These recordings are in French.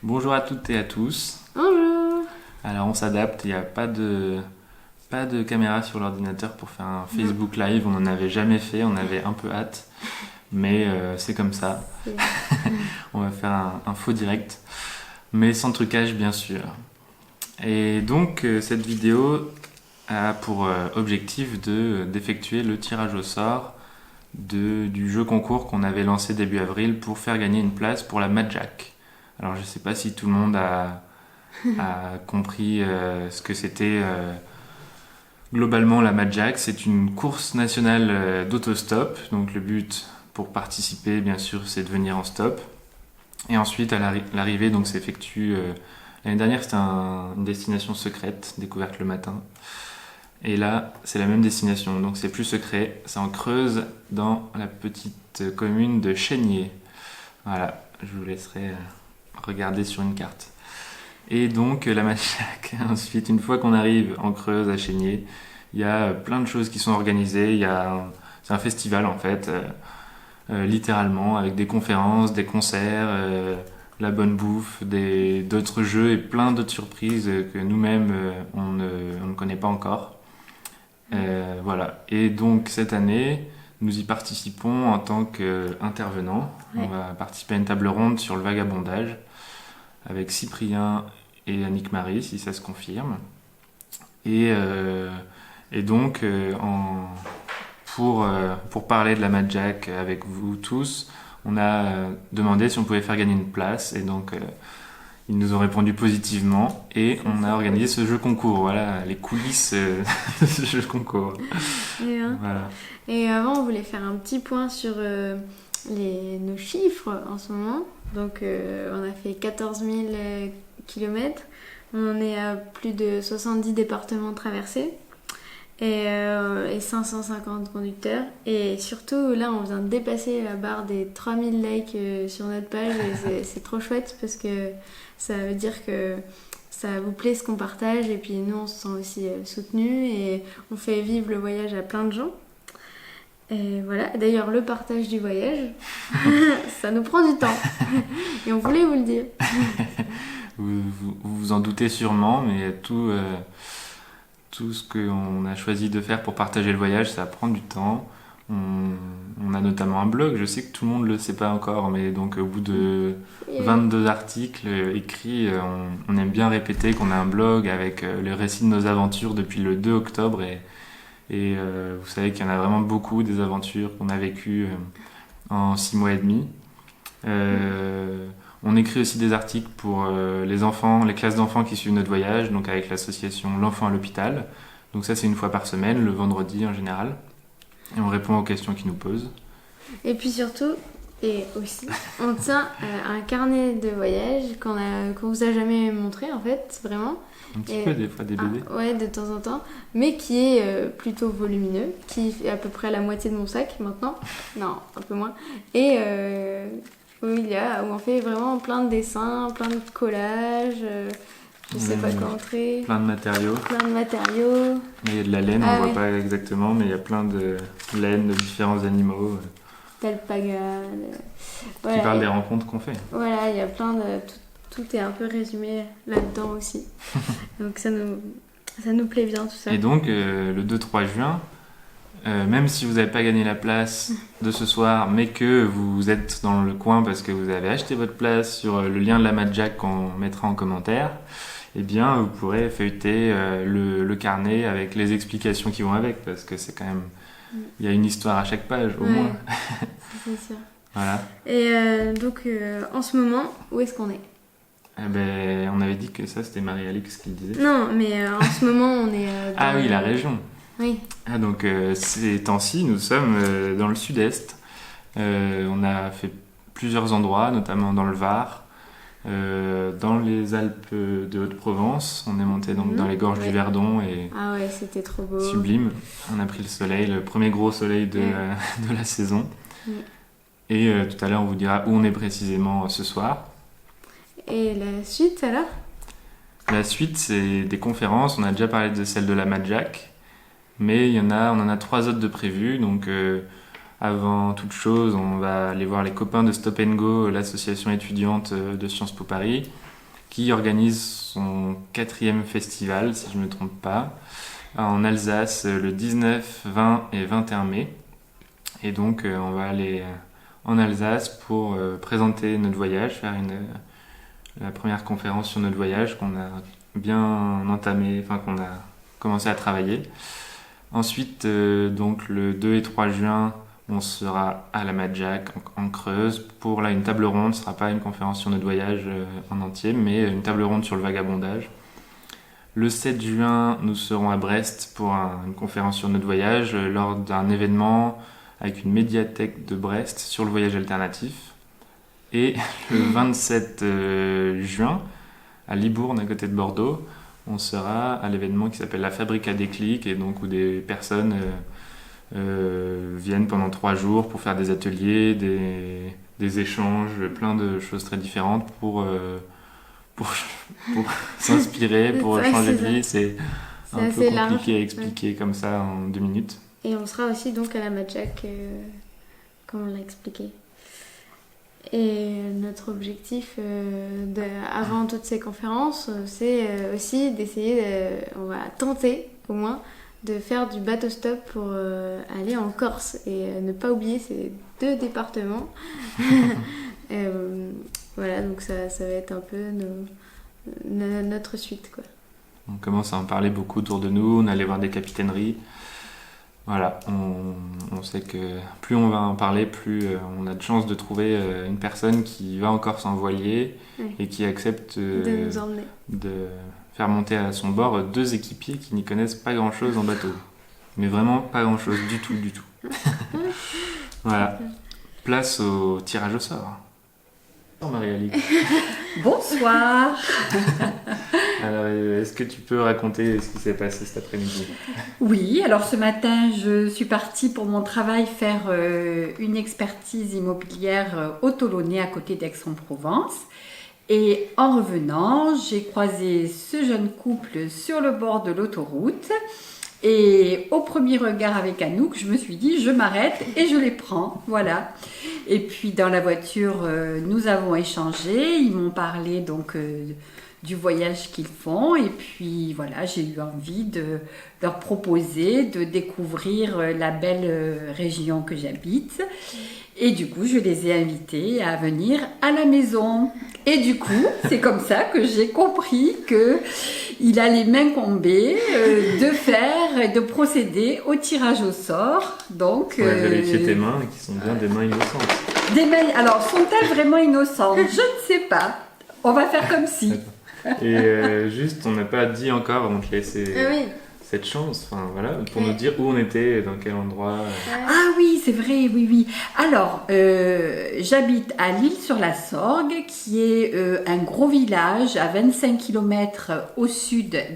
Bonjour à toutes et à tous. Bonjour. Alors on s'adapte, il n'y a pas de caméra sur l'ordinateur pour faire un Non, Facebook Live, on n'en avait jamais fait, on avait un peu hâte, mais c'est comme ça, c'est- on va faire un faux direct, mais sans trucage bien sûr. Et donc cette vidéo a pour objectif d'effectuer le tirage au sort du jeu concours qu'on avait lancé début avril pour faire gagner une place pour la Madjack. Alors je ne sais pas si tout le monde a compris ce que c'était globalement la Madjack. C'est une course nationale d'autostop. Donc le but pour participer, bien sûr, c'est de venir en stop. Et ensuite, à l'arrivée, donc s'effectue. L'année dernière, c'était une destination secrète, découverte le matin. Et là, c'est la même destination, donc c'est plus secret. C'est en Creuse, dans la petite commune de Chénier. Voilà, je vous laisserai regarder sur une carte. Et donc la Machac, ensuite, une fois qu'on arrive en Creuse, à Chénier, il y a plein de choses qui sont organisées. C'est un festival en fait, littéralement, avec des conférences, des concerts, la bonne bouffe, d'autres jeux et plein d'autres surprises que nous-mêmes on ne connaît pas encore. Voilà. Et donc cette année, nous y participons en tant qu'intervenants. On ouais. va participer à une table ronde sur le vagabondage avec Cyprien et Annick-Marie, si ça se confirme. Et, euh, et donc, pour parler de la Madjack avec vous tous, on a demandé si on pouvait faire gagner une place. Et donc, ils nous ont répondu positivement. Et Ça, on a c'est cool. organisé ce jeu concours. Voilà, les coulisses de ce jeu concours. Hein. Voilà. Et avant, on voulait faire un petit point sur nos chiffres en ce moment. Donc, on a fait 14 000 kilomètres. On est à plus de 70 départements traversés et 550 conducteurs. Et surtout, là, on vient de dépasser la barre des 3000 likes sur notre page. Et c'est trop chouette parce que ça veut dire que ça vous plaît ce qu'on partage. Et puis nous, on se sent aussi soutenus et on fait vivre le voyage à plein de gens. Et voilà, d'ailleurs, le partage du voyage, ça nous prend du temps. Et on voulait vous le dire. Vous en doutez sûrement, mais tout ce qu'on a choisi de faire pour partager le voyage, ça prend du temps. On a notamment un blog, je sais que tout le monde ne le sait pas encore, mais donc au bout de Et, 22 articles écrits, on aime bien répéter qu'on a un blog avec le récit de nos aventures depuis le 2 octobre. Et vous savez qu'il y en a vraiment beaucoup des aventures qu'on a vécues en 6 mois et demi. On écrit aussi des articles pour les enfants, les classes d'enfants qui suivent notre voyage, donc avec l'association L'Enfant à l'hôpital. Donc ça, c'est une fois par semaine, le vendredi en général. Et on répond aux questions qu'ils nous posent. et puis surtout, et aussi, on tient un carnet de voyage qu'on vous a jamais montré en fait, vraiment. Un petit Et, peu des fois des BD. ouais, de temps en temps, mais qui est plutôt volumineux, qui fait à peu près la moitié de mon sac maintenant. Non, un peu moins. Et où on fait vraiment plein de dessins, plein de collages, je sais pas quoi montrer, Plein de matériaux. plein de matériaux. Il y a de la laine, Ah on ouais. voit pas exactement, mais il y a plein de laine de différents animaux D'alpaga. qui parlent des rencontres qu'on fait. Voilà, il y a plein de. Tout est un peu résumé là-dedans aussi. Donc ça nous plaît bien tout ça. Et donc, le 2-3 juin, même si vous n'avez pas gagné la place de ce soir, mais que vous êtes dans le coin parce que vous avez acheté votre place sur le lien de la Madjack qu'on mettra en commentaire, eh bien, vous pourrez feuilleter le carnet avec les explications qui vont avec, parce que c'est quand même... Il y a une histoire à chaque page, au Ouais, moins. c'est sûr. Voilà. Et donc en ce moment, où est-ce qu'on est? Eh ben, on avait dit que ça, c'était Marie-Alix qui le disait. Non, mais en ce moment, on est. Ah oui, la région. Oui. Ah, donc, ces temps-ci, nous sommes dans le sud-est. On a fait plusieurs endroits, notamment dans le Var, dans les Alpes de Haute-Provence. On est monté donc dans les gorges du Ouais. Verdon et Ah ouais, c'était trop beau. sublime. On a pris le soleil, le premier gros soleil de, Ouais. de la saison. Ouais. Et tout à l'heure, on vous dira où on est précisément ce soir. Et la suite alors? La suite, c'est des conférences. On a déjà parlé de celle de la Madjack, mais on en a 3 autres de prévues. Donc, Avant toute chose, on va aller voir les copains de Stop and Go, l'association étudiante de Sciences Po Paris, qui organise son 4e festival, si je ne me trompe pas, en Alsace le 19, 20 et 21 mai. Et donc on va aller en Alsace pour présenter notre voyage, faire la première conférence sur notre voyage qu'on a bien entamé, enfin qu'on a commencé à travailler. Ensuite, donc le 2 et 3 juin, on sera à la Madjac en Creuse pour là une table ronde. Ce ne sera pas une conférence sur notre voyage en entier, mais une table ronde sur le vagabondage. Le 7 juin, nous serons à Brest pour une conférence sur notre voyage lors d'un événement avec une médiathèque de Brest sur le voyage alternatif. Et le 27 juin, à Libourne, à côté de Bordeaux, on sera à l'événement qui s'appelle la Fabrique à déclic, et donc où des personnes viennent pendant 3 jours pour faire des ateliers, des échanges, plein de choses très différentes pour s'inspirer, pour changer de vie. C'est un peu compliqué à expliquer comme ça en 2 minutes. Et on sera aussi donc à la Madjac, comme on l'a expliqué. Et notre objectif avant toutes ces conférences, c'est aussi d'essayer, on va tenter au moins, de faire du bateau stop pour aller en Corse et ne pas oublier ces 2 départements. Voilà, donc ça va être un peu notre suite, quoi. On commence à en parler beaucoup autour de nous, on allait voir des capitaineries. Voilà, on sait que plus on va en parler, plus on a de chances de trouver une personne qui va encore s'envoyer et qui accepte de nous emmener. De faire monter à son bord 2 équipiers qui n'y connaissent pas grand-chose en bateau. Mais vraiment pas grand-chose du tout. Voilà, place au tirage au sort. Marie-Alice. Bonsoir. Alors, est-ce que tu peux raconter ce qui s'est passé cet après-midi ? Oui, alors ce matin, je suis partie pour mon travail faire une expertise immobilière au Tolonais à côté d'Aix-en-Provence. Et en revenant, j'ai croisé ce jeune couple sur le bord de l'autoroute. Et au premier regard avec Anouk, je me suis dit, je m'arrête et je les prends, voilà. Et puis dans la voiture, nous avons échangé, ils m'ont parlé donc du voyage qu'ils font. Et puis voilà, j'ai eu envie de leur proposer de découvrir la belle région que j'habite. Et du coup, je les ai invités à venir à la maison. Et du coup, c'est comme ça que j'ai compris qu'il allait m'incomber de procéder au tirage au sort. Donc, vérifier tes mains, qui sont bien des mains innocentes. Alors, sont-elles vraiment innocentes ? Je ne sais pas. On va faire comme si. Et juste, on n'a pas dit encore, on te laissait cette chance, enfin voilà, pour nous dire où on était, dans quel endroit. Ah oui, c'est vrai, oui. Alors, j'habite à l'Isle-sur-la-Sorgue, qui est un gros village à 25 km au sud-est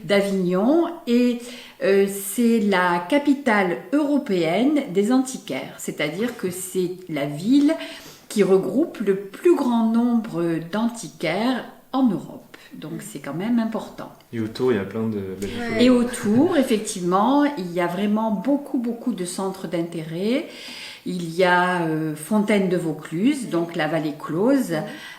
d'Avignon, et c'est la capitale européenne des antiquaires, c'est-à-dire que c'est la ville qui regroupe le plus grand nombre d'antiquaires en Europe. Donc c'est quand même important. Et autour, il y a plein de belles choses. Et autour, effectivement, il y a vraiment beaucoup de centres d'intérêt. Il y a Fontaine de Vaucluse, donc la vallée close,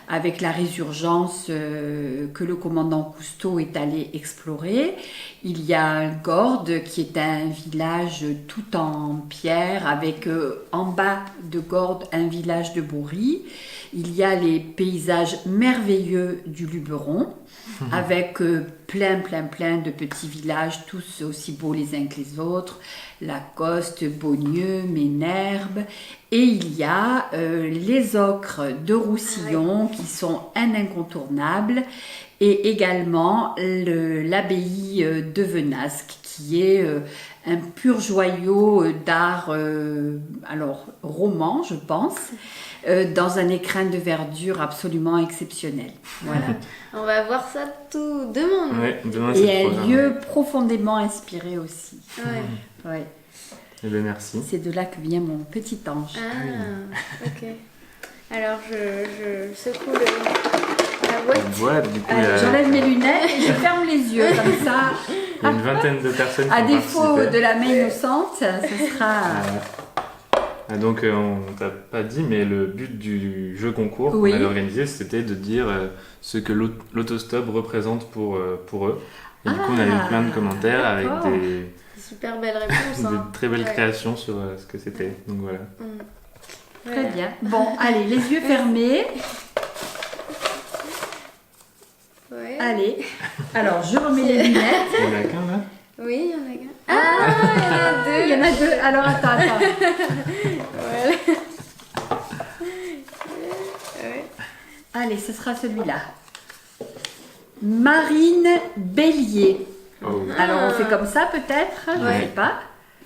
avec la résurgence que le commandant Cousteau est allé explorer. Il y a Gordes, qui est un village tout en pierre, avec en bas de Gordes un village de Bourri. Il y a les paysages merveilleux du Luberon, avec plein de petits villages, tous aussi beaux les uns que les autres. Lacoste, Beaugneux, Ménherbe. Et il y a les ocres de Roussillon, qui sont un incontournable. Et également l'abbaye de Venasque, qui est un pur joyau d'art roman, je pense, dans un écrin de verdure absolument exceptionnel. Voilà. On va voir ça tout demain. Ouais, demain, et un lieu profondément inspiré aussi. Ouais. Eh bien, merci. C'est de là que vient mon petit ange. Ah, ok. Alors, je secoue la boîte. La boîte, du coup, J'enlève mes lunettes et je ferme les yeux, comme ça. Il y a une vingtaine de personnes qui À ont défaut participé. de la main innocente, ce sera... Donc on t'a pas dit, mais le but du jeu concours Oui. qu'on avait organisé, c'était de dire ce que l'autostop représente pour eux. Et du coup, on a eu plein de commentaires avec d'accord. des Super belle réponse. Hein. très belles Ouais. créations sur ce que c'était. Donc voilà. Très Ouais. bien. Bon, allez, les yeux fermés. Ouais. Allez. Alors, je remets les lunettes. Il y en a qu'un là. Oui, il y en a qu'un. Ah, il y en a deux. Il y en a deux. Alors, attends. Voilà. Ouais. Allez, ce sera celui-là. Marine Bélier. Oh. Alors, on fait comme ça peut-être, je ne Ouais. sais pas.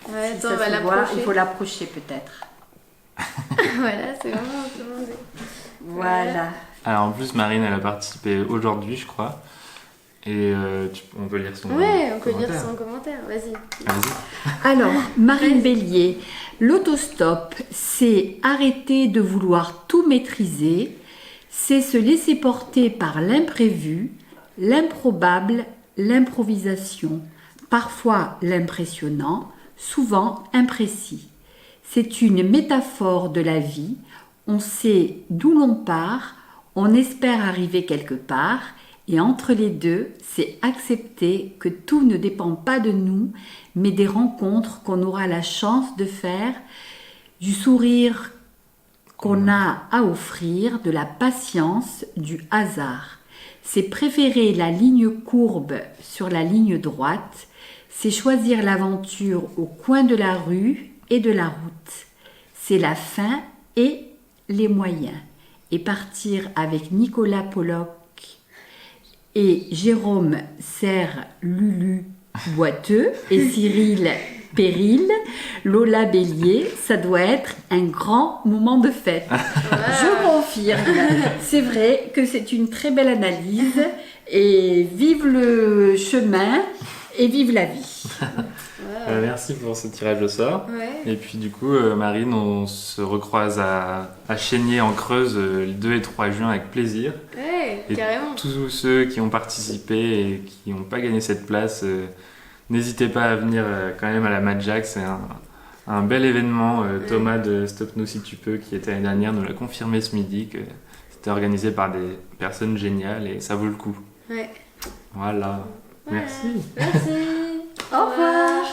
Ouais, Si attends, ça on va se voit, l'approcher. il faut l'approcher peut-être. Voilà, c'est vraiment demandé. Voilà. Alors en plus, Marine, elle a participé aujourd'hui, je crois. Et on peut lire son Ouais, on peut lire commentaire. son commentaire, vas-y. Vas-y. Alors, Marine Bélier, l'autostop, c'est arrêter de vouloir tout maîtriser, c'est se laisser porter par l'imprévu, l'improbable, l'improvisation, parfois l'impressionnant, souvent imprécis. C'est une métaphore de la vie, on sait d'où l'on part, on espère arriver quelque part, et entre les deux, c'est accepter que tout ne dépend pas de nous, mais des rencontres qu'on aura la chance de faire, du sourire qu'on a à offrir, de la patience, du hasard. C'est préférer la ligne courbe sur la ligne droite, c'est choisir l'aventure au coin de la rue et de la route. C'est la fin et les moyens. Et partir avec Nicolas Pollock et Jérôme Serre Lulu Boiteux et Cyril Péril, Lola Bélier, ça doit être un grand moment de fête. Je confirme, c'est vrai que c'est une très belle analyse et vive le chemin et vive la vie. Merci pour ce tirage au sort. Ouais. Et puis du coup, Marine, on se recroise à Chénier en Creuse le 2 et 3 juin avec plaisir. Ouais, Et carrément. tous ceux qui ont participé et qui n'ont pas gagné cette place, n'hésitez pas à venir quand même à la Madjack. C'est un bel événement. Thomas de Stop Nous Si Tu Peux, qui était l'année dernière, nous l'a confirmé ce midi que c'était organisé par des personnes géniales et ça vaut le coup. Ouais. Voilà. Voilà. Merci. Merci. Au revoir.